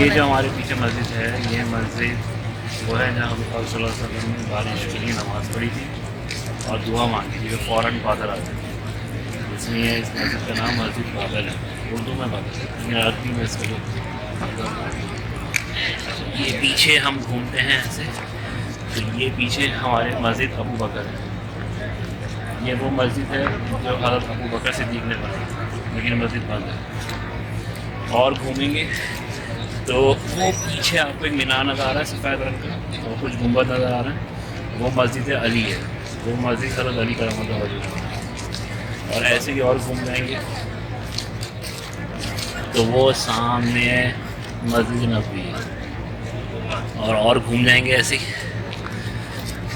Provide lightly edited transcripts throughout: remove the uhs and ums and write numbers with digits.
ये जो हमारे पीछे मस्जिद है, ये मस्जिद वो है जहाँ हज़रत सल्लल्लाहु अलैहि वसल्लम ने बारिश के लिए नमाज़ पढ़ी थी और दुआ मांगी थी, जो फ़ौरन बादल आते हैं। इसलिए इस मस्जिद का नाम मस्जिद बादल है, उर्दू में बादल है, अरबी में इसको। ये पीछे हम घूमते हैं ऐसे, तो ये पीछे हमारे मस्जिद अबू बकर है। ये वो मस्जिद है जो हज़रत अबू बकर सिद्दीक़ ने बनाई, लेकिन मस्जिद बंद है। और घूमेंगे तो वो पीछे आपको एक मीनार नज़र आ रहा है सफ़ेद रंग का, और कुछ गुंबद नज़र आ रहा है, वो मस्जिद अली है। वो मस्जिद हज़रत अली करम वजह। और ऐसे ही और घूम जाएंगे तो वो सामने मस्जिद नबवी है, और घूम जाएंगे ऐसे ही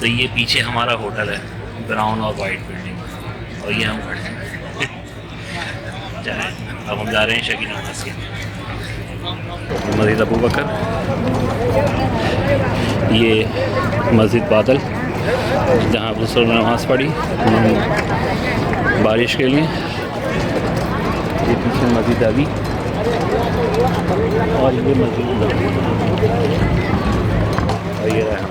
तो ये पीछे हमारा होटल है, ब्राउन और वाइट बिल्डिंग, और ये हम खड़े हैं। अब हम जा रहे हैं शकी नमाज के मस्जिद अबू बकर, ये मस्जिद बादल जहाँ आप दूसरों ने नमाज़ पढ़ी बारिश के लिए। ये पीछे मस्जिद अली और ये मस्जिद और ये रहा।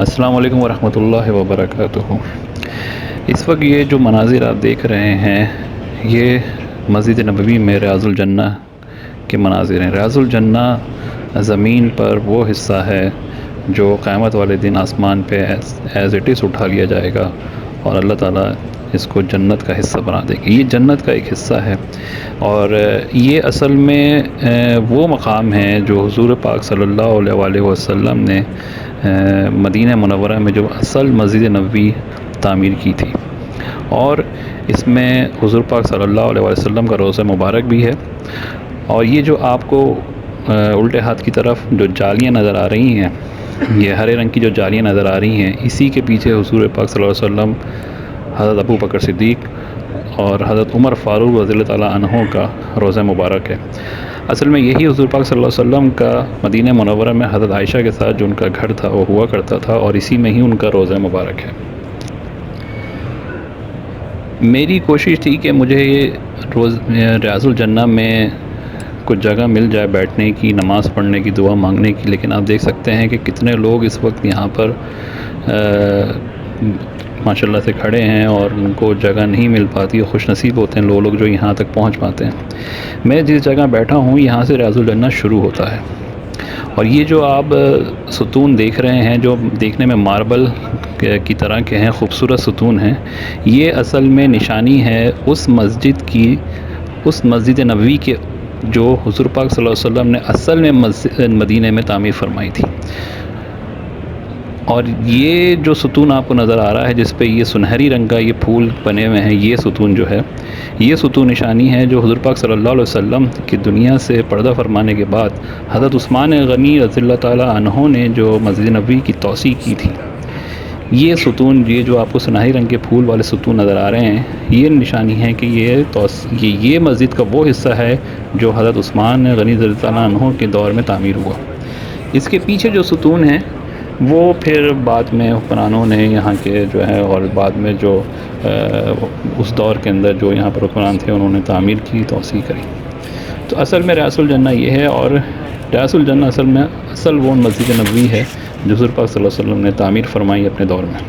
अस्सलाम वालेकुम वरहमतुल्लाहि वबरकातुहू। इस वक्त ये जो मनाजिर आप देख रहे हैं ये मस्जिद नबवी में रियाजुल जन्ना के मनाजिर हैं। रियाजुल जन्ना ज़मीन पर वो हिस्सा है जो क़यामत वाले दिन आसमान पे एज़ इट इज़ उठा लिया जाएगा और अल्लाह ताला इसको जन्नत का हिस्सा बना देंगे। ये जन्नत का एक हिस्सा है और ये असल में वो मकाम है जो हुज़ूर पाक सल्लल्लाहु अलैहि वसल्लम ने मदीना मुनव्वरा में जो असल मस्जिद नबवी तामीर की थी और इसमें हुज़ूर पाक सल्लल्लाहु अलैहि वसल्लम का रोज़ा मुबारक भी है। और ये जो आपको उल्टे हाथ की तरफ जो जालियाँ नज़र आ रही हैं, ये हरे रंग की जो जालियाँ नज़र आ रही हैं, इसी के पीछे हुज़ूर पाक सल्लल्लाहु अलैहि वसल्लम, हज़रत अबू बकर सिद्दीक़ और हज़रत उमर फ़ारूक रज़ियल्लाहु ताला अन्हों का रोज़ा मुबारक है। असल में यही हुज़ूर पाक सल्लल्लाहु अलैहि वसल्लम का मदीना मुनव्वरा में हज़रत आयशा के साथ जो उनका घर था वो हुआ करता था और इसी में ही उनका रोज़ा मुबारक है। मेरी कोशिश थी कि मुझे ये रियाजुल जन्ना में कुछ जगह मिल जाए बैठने की, नमाज़ पढ़ने की, दुआ मांगने की, लेकिन आप देख सकते हैं कि कितने लोग इस वक्त यहाँ पर माशाल्लाह से खड़े हैं और उनको जगह नहीं मिल पाती। खुशनसीब होते हैं लोग जो यहाँ तक पहुँच पाते हैं। मैं जिस जगह बैठा हूँ यहाँ से रियाजुल जन्ना शुरू होता है और ये जो आप सुतून देख रहे हैं जो देखने में मार्बल की तरह के हैं, खूबसूरत सुतून हैं, ये असल में निशानी है उस मस्जिद की, उस मस्जिद नबवी के जो हुज़ूर पाक सल्लल्लाहु अलैहि वसल्लम ने असल में मस्जिद मदीने में तामीर फरमाई थी। और ये जो सुतून आपको नज़र आ रहा है जिस पे ये सुनहरी रंग का ये फूल बने हुए हैं, ये सुतून जो है, ये सुतून निशानी है जो हुज़ूर पाक सल्लल्लाहु अलैहि वसल्लम की दुनिया से पर्दा फरमाने के बाद हज़रत उस्मान गनी रज़ियल्लाहु ताला अन्हों ने जो मस्जिद नबवी की तौसी की थी। ये सुतून, ये जो आपको सुनहरी रंग के फूल वाले सुतून नज़र आ रहे हैं, ये निशानी है कि ये मस्जिद का वो हिस्सा है जो हज़रत उस्मान गनी रज़ियल्लाहु ताला अन्हों के दौर में तामीर हुआ। इसके पीछे जो सुतून हैं वो फिर बाद में हुक्मरानों ने यहाँ के जो है और बाद में जो उस दौर के अंदर जो यहाँ पर हुक्मरान थे उन्होंने तामीर की, तौसी करी। तो असल में रियाजुल जन्ना ये है और रियाजुल जन्ना असल वो मस्जिद नबवी है जो हुज़ूर पाक सल्लल्लाहु अलैहि वसल्लम ने तामीर फरमाई अपने दौर में।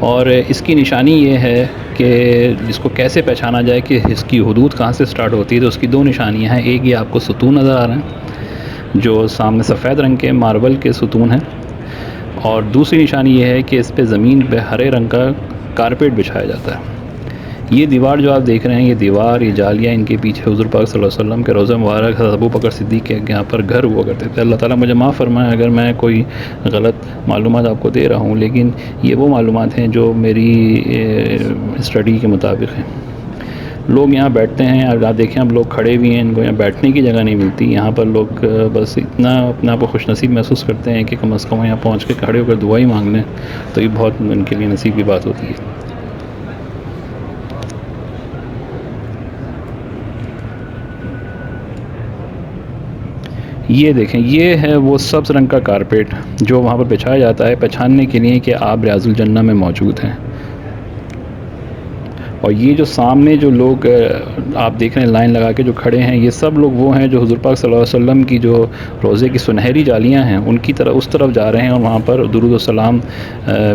और इसकी निशानी ये है कि इसको कैसे पहचाना जाए कि इसकी हुदूद कहाँ से स्टार्ट होती है, तो उसकी दो निशानियाँ हैं। एक ये आपको सुतून नज़र आ रहे हैं जो सामने सफ़ेद रंग के मार्बल के सुतून हैं और दूसरी निशानी ये है कि इस पे ज़मीन पे हरे रंग का कारपेट बिछाया जाता है। ये दीवार जो आप देख रहे हैं, ये दीवार, ये जालियाँ, इनके पीछे हुज़ूर पाक सल्लल्लाहु अलैहि वसल्लम के रोज़ा मुबारक हज़रत अबू बकर सिद्दीक़ के यहाँ पर घर हुआ करते थे। अल्लाह ताला मुझे माफ़ फरमाए अगर मैं कोई गलत मालूमात आपको दे रहा हूँ, लेकिन ये वो मालूमात हैं जो मेरी स्टडी के मुताबिक हैं। लोग यहाँ बैठते हैं, आप देखें अब लोग खड़े भी हैं, इनको यहाँ बैठने की जगह नहीं मिलती। यहाँ पर लोग बस इतना अपने आप को खुशनसीब महसूस करते हैं कि कम अज़ कम यहाँ पहुँच के खड़े होकर दुआ ही मांग लें, तो ये बहुत उनके लिए नसीब की बात होती है। ये देखें, ये है वो सब्ज़ रंग का कारपेट जो वहाँ पर बिछाया जाता है पहचानने के लिए कि आप रियाजुल जन्ना में मौजूद हैं। और ये जो सामने जो लोग आप देख रहे हैं लाइन लगा के जो खड़े हैं, ये सब लोग वो हैं जो हुज़ूर पाक सल्लल्लाहु अलैहि वसल्लम की जो रोज़े की सुनहरी जालियाँ हैं उनकी तरफ, उस तरफ जा रहे हैं और वहाँ पर दुरूद व सलाम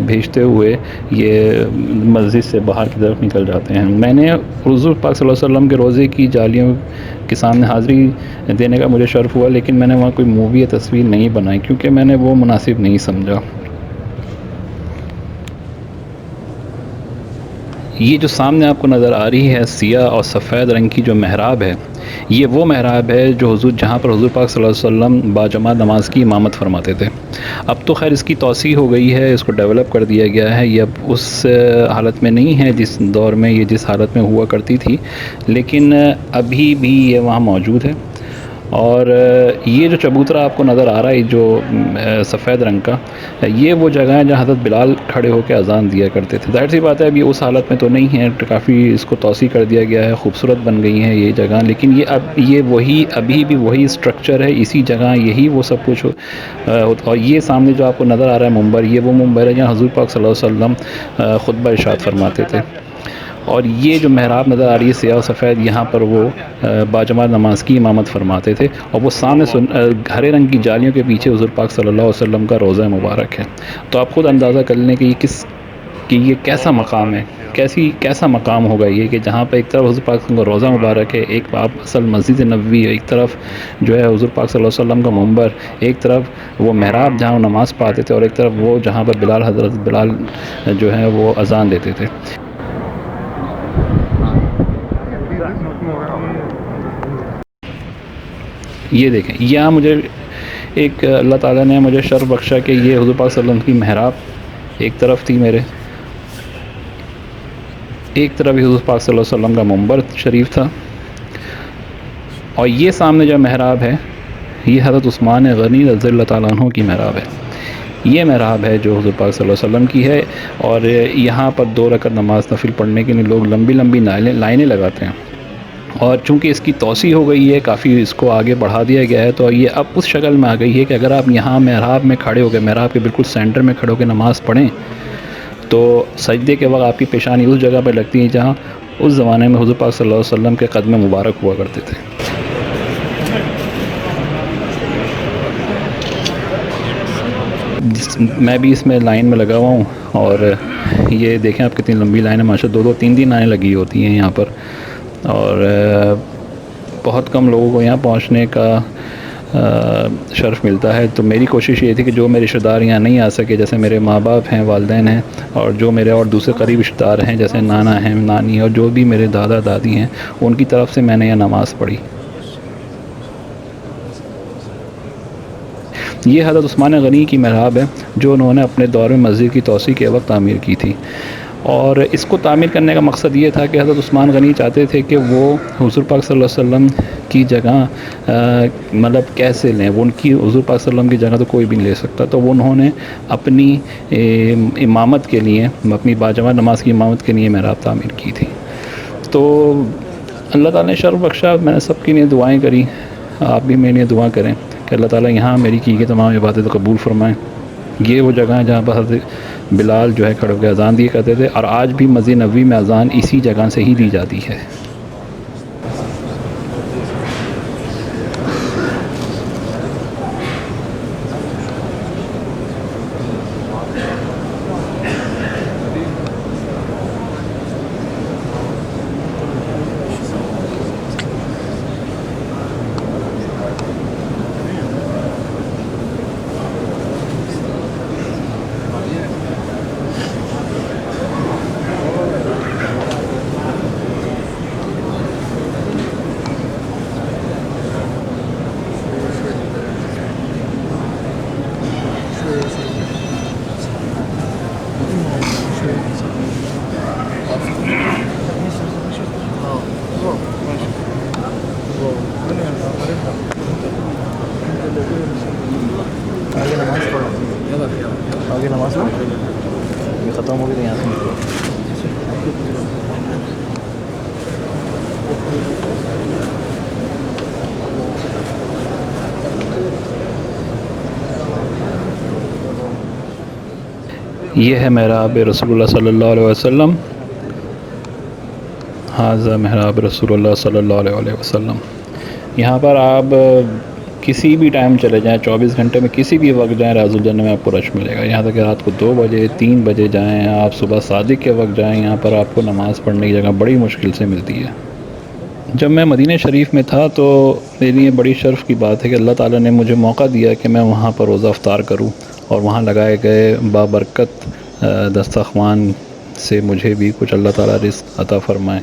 भेजते हुए ये मस्जिद से बाहर की तरफ निकल जाते हैं। मैंने हुज़ूर पाक सल्लल्लाहु अलैहि वसल्लम के रोज़े की जालियों के सामने हाज़िरी देने का मुझे शर्फ़ हुआ, लेकिन मैंने वहाँ कोई मूवी या तस्वीर नहीं बनाई क्योंकि मैंने वो मुनासिब नहीं समझा। ये जो सामने आपको नज़र आ रही है सिया और सफ़ेद रंग की जो मेहराब है, ये वो महराब है जो हुजूर जहाँ पर हुजूर पाक सल्लल्लाहु अलैहि वसल्लम बाजमात नमाज की इमामत फरमाते थे। अब तो खैर इसकी तौसी हो गई है, इसको डेवलप कर दिया गया है। ये अब उस हालत में नहीं है जिस दौर में ये जिस हालत में हुआ करती थी, लेकिन अभी भी ये वहाँ मौजूद है। और ये जो चबूतरा आपको नज़र आ रहा है जो सफ़ेद रंग का, ये वो जगह है जहाँ हज़रत बिलाल खड़े होकर अज़ान दिया करते थे। ज़ाहिर सी बात है अभी उस हालत में तो नहीं है, काफ़ी इसको तौसी कर दिया गया है, खूबसूरत बन गई है ये जगह, लेकिन ये अब ये वही अभी भी वही स्ट्रक्चर है, इसी जगह यही वो सब कुछ और ये सामने जो आपको नज़र आ रहा है मुंबर, ये वो मुंबर है जहाँ हुज़ूर पाक सल्लल्लाहु अलैहि वसल्लम खुतबा इरशाद फरमाते थे। और ये जो महराब नज़र आ रही है सियाह और सफ़ेद, यहाँ पर वो बाजमात नमाज की इमामत फरमाते थे। और वो सामने हरे रंग की जालियों के पीछे हुज़ूर पाक सल्लल्लाहु अलैहि वसल्लम का रोज़ा मुबारक है। तो आप ख़ुद अंदाज़ा कर लें कि ये कैसा मकाम है, कैसा मकाम होगा ये, कि जहाँ पर एक तरफ हुज़ूर पाक का रोज़ा मुबारक है, एक आप असल मस्जिद नबवी है, एक तरफ जो है हुज़ूर पाक सल्लल्लाहु अलैहि वसल्लम का मुंबर, एक तरफ वो महराब जहाँ वो नमाज़ पढ़ते थे, और एक तरफ वो जहाँ पर हज़रत बिलाल जो है वो अज़ान देते थे। ये देखें, यहाँ मुझे एक अल्लाह ताला ने मुझे शर्फ बख्शा कि ये हुज़ूर पाक सल्लल्लाहु अलैहि वसल्लम की महराब एक तरफ थी मेरे, एक तरफ ही हुज़ूर पाक सल्लल्लाहु अलैहि वसल्लम का मुंबर शरीफ था, और ये सामने जो महराब है ये हज़रत उस्मान गनी रज़ियल्लाहु ताला अन्हु की महराब है। ये महराब है जो हुज़ूर पाक सल्लल्लाहु अलैहि वसल्लम की है। और यहाँ पर 2 रकात नमाज़ नफिल पढ़ने के लिए लोग लंबी लंबी लाइनें लगाते हैं, और चूँकि इसकी तौसी हो गई है, काफ़ी इसको आगे बढ़ा दिया गया है, तो ये अब उस शक्ल में आ गई है कि अगर आप यहाँ महराब में खड़े हो गए, महराब के बिल्कुल सेंटर में खड़े होकर नमाज़ पढ़ें, तो सजदे के वक्त आपकी पेशानी उस जगह पर लगती है जहाँ उस ज़माने में हुज़ूर पाक सल्लल्लाहु अलैहि वसल्लम के कदम मुबारक हुआ करते थे। मैं भी इसमें लाइन में लगा हुआ हूँ, और ये देखें आप कितनी लंबी लाइन है, माशाल्लाह 2-2 3-3 लाइनें लगी होती हैं यहाँ पर, और बहुत कम लोगों को यहाँ पहुँचने का शर्फ मिलता है। तो मेरी कोशिश ये थी कि जो मेरे रिश्तेदार यहाँ नहीं आ सके, जैसे मेरे माँ बाप हैं, वालिदैन हैं, और जो मेरे और दूसरे करीब रिश्तेदार हैं जैसे नाना हैं, नानी, और जो भी मेरे दादा दादी हैं, उनकी तरफ से मैंने यहाँ नमाज़ पढ़ी। ये हज़रत उस्मान गनी की महराब है जो उन्होंने अपने दौर में मस्जिद की तौसी के वक्त तामीर की थी, और इसको तामीर करने का मकसद ये था कि हज़रत उस्मान गनी चाहते थे कि वो हुज़ूर पाक सल्लल्लाहु अलैहि वसल्लम की जगह मतलब कैसे लें, वो उनकी हुज़ूर पाक सल्लल्लाहु अलैहि वसल्लम की जगह तो कोई भी नहीं ले सकता, तो वो उन्होंने अपनी इमामत के लिए, अपनी बाजमात नमाज की इमामत के लिए महराब तामीर की थी। तो अल्लाह ताला ने शर्फ बख्शा, मैंने सबके लिए दुआएँ करी, आप भी मेरे लिए दुआ करें कि अल्लाह ताला यहाँ मेरी की गई तमाम इबादत कबूल फ़रमाएँ। ये वो जगह है जहाँ पर हज़रत बिलाल जो है खड़े होकर अज़ान दिया करते थे, और आज भी मस्जिद नबवी में अज़ान इसी जगह से ही दी जाती है। आगे नमाज में ये ख़त्म हो गई तो यहाँ से निकलो। ये है महराब रसूलुल्लाह सल्लल्लाहु अलैहि वसल्लम, हाज़ा महराब रसूलुल्लाह सल्लल्लाहु अलैहि वसल्लम। यहाँ पर आप किसी भी टाइम चले जाएं, 24 घंटे में किसी भी वक्त जाएं, राज़ुल जन्नह में आपको रश मिलेगा। यहाँ तक कि रात को 2 बजे 3 बजे जाएं, आप सुबह सादिक के वक्त जाएं, यहाँ पर आपको नमाज़ पढ़ने की जगह बड़ी मुश्किल से मिलती है। जब मैं मदीना शरीफ में था तो मेरे लिए बड़ी शर्फ़ की बात है कि अल्लाह ताला ने मुझे मौका दिया कि मैं वहाँ पर रोज़ा अफ्तार करूँ, और वहाँ लगाए गए बाबरकत दस्तरख़्वान से मुझे भी कुछ अल्लाह ताला रिज़्क़ अता फ़रमाए।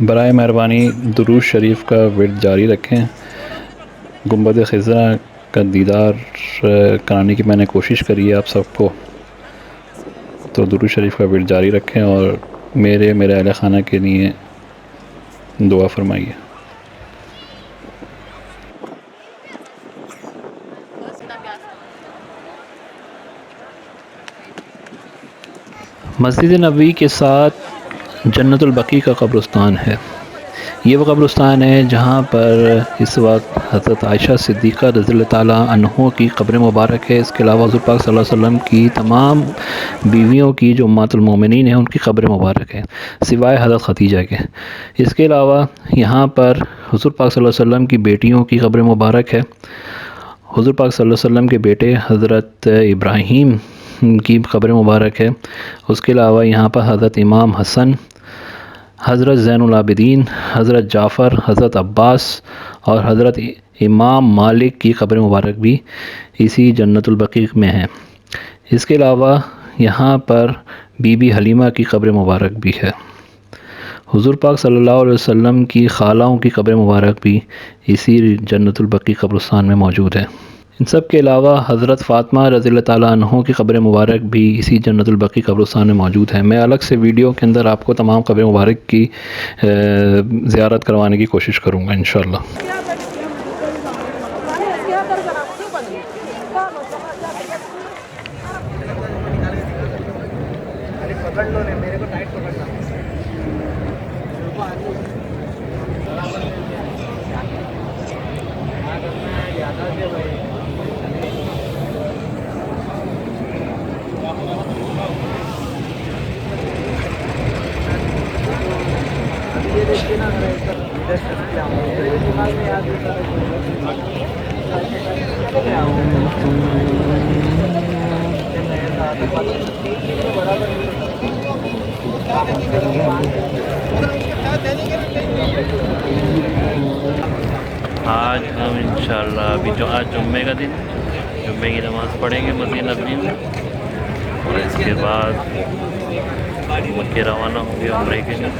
बराए मेहरबानी दुरूद शरीफ का विर्द जारी रखें। गुंबद ख़िज़ा का दीदार कराने की मैंने कोशिश करी है आप सबको, तो दुरूद शरीफ का विर्द जारी रखें और मेरे अहले ख़ाना के लिए दुआ फरमाइए। मस्जिद नबवी के साथ जन्नतुल बकी का कब्रिस्तान है। ये वो कब्रिस्तान है जहाँ पर इस वक्त हज़रत आयशा सिद्दीक़ा रज़ियल्लाहु ताला अन्हा की कब्र मुबारक है। इसके अलावा हुज़ूर पाक सल्लल्लाहु अलैहि वसल्लम की तमाम बीवियों की जो उम्मतुल मोमिनीन है उनकी कब्र मुबारक है, सिवाय हज़रत खदीजा के। इसके अलावा यहाँ पर हुज़ूर पाक सल्लल्लाहु अलैहि वसल्लम की बेटियों की कब्र मुबारक है। हुज़ूर पाक सल्लल्लाहु अलैहि वसल्लम के बेटे हज़रत इब्राहीम की कब्र मुबारक है। उसके अलावा यहाँ पर हज़रत इमाम हसन, हज़रत ज़ैनुल आबिदीन, हज़रत जाफ़र, हज़रत अब्बास और हज़रत इमाम मालिक की कब्र मुबारक भी इसी जन्नतुल बकी में है। इसके अलावा यहाँ पर बीबी हलीमा की कब्र मुबारक भी है। हुज़ूर पाक सल्लल्लाहु अलैहि वसल्लम की खालाओं की कब्र मुबारक भी इसी जन्नतुल बकी कब्रिस्तान में मौजूद है। इन सब के अलावा हज़रत फ़ातिमा रज़ियल्लाहु ताला अन्हा की कब्र मुबारक भी इसी जन्नतुल बकी कब्रिस्तान में मौजूद है। मैं अलग से वीडियो के अंदर आपको तमाम कब्र मुबारक की ज़ियारत करवाने की कोशिश करूँगा इंशाअल्लाह। आज हम इंशाअल्लाह अभी जो आज जुम्मे का दिन, जुम्मे की नमाज़ पढ़ेंगे मस्जिद नबवी में और इसके बाद मक्के रवाना होंगे उम्रे के लिए।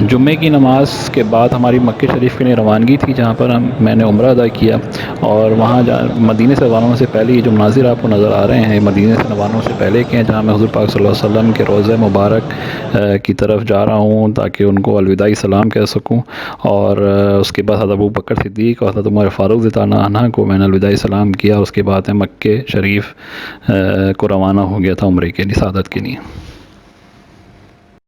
जुम्मे की नमाज़ के बाद हमारी मक्के शरीफ के लिए रवानगी थी, जहाँ पर मैंने उम्रा अदा किया। और वहाँ मदीने से रवाना होने से पहले ये जो मनाज़िर आपको नज़र आ रहे हैं, मदीने से रवाना होने से पहले के हैं, जहाँ मैं हुज़ूर पाक सल्लल्लाहु अलैहि वसल्लम के रोज़े मुबारक की तरफ जा रहा हूँ ताकि उनको अलविदाई सलाम कह सकूँ। और उसके बाद हज़रत अबू बकर सिद्दीक़ और हज़रत उमर फ़ारूक रज़ियल्लाहु अन्हु को मैंने अलविदाई सलाम किया। उसके बाद मैं मक्के शरीफ को रवाना हो गया था उम्रे के लिए, सादत के लिए।